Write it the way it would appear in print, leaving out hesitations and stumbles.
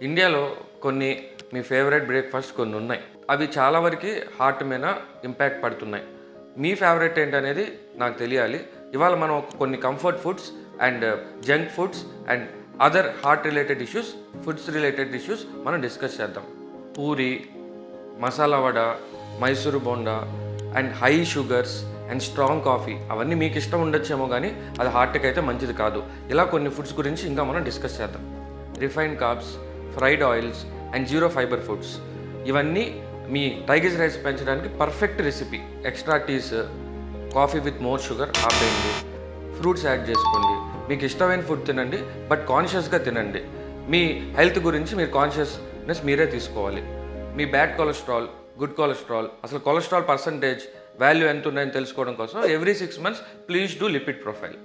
ఇండియాలో కొన్ని మీ favourite breakfast కొన్ని ఉన్నాయి. అవి చాలా వరకు హార్ట్ మీద ఇంపాక్ట్ పడుతున్నాయి. మీ ఫేవరెట్ ఏంటనేది నాకు తెలియాలి. ఇవాళ మనం కొన్ని comfort foods and junk foods and other heart related issues, foods related issues మనం డిస్కస్ చేద్దాం. Puri, masala vada, Mysore bonda and high sugars and strong coffee అవన్నీ మీకు ఇష్టం ఉండొచ్చేమో కానీ అది హార్ట్కి అయితే మంచిది కాదు. ఇలా కొన్ని ఫుడ్స్ గురించి ఇంకా మనం డిస్కస్ చేద్దాం. Refined carbs, fried oils and zero fibre foods ఇవన్నీ మీ ట్రైగ్లిసరైడ్స్ పెంచడానికి perfect recipe. Extra teas, coffee with more sugar ఆపేయండి. ఫ్రూట్స్ యాడ్ చేసుకోండి. మీకు ఇష్టమైన ఫుడ్ తినండి, బట్ కాన్షియస్గా తినండి. మీ హెల్త్ గురించి మీరు కాన్షియస్నెస్ మీరే తీసుకోవాలి. మీ బ్యాడ్ కొలెస్ట్రాల్, గుడ్ కొలెస్ట్రాల్, అసలు కొలెస్ట్రాల్ పర్సంటేజ్ వాల్యూ ఎంత ఉన్నాయని తెలుసుకోవడం కోసం every 6 months please do lipid profile.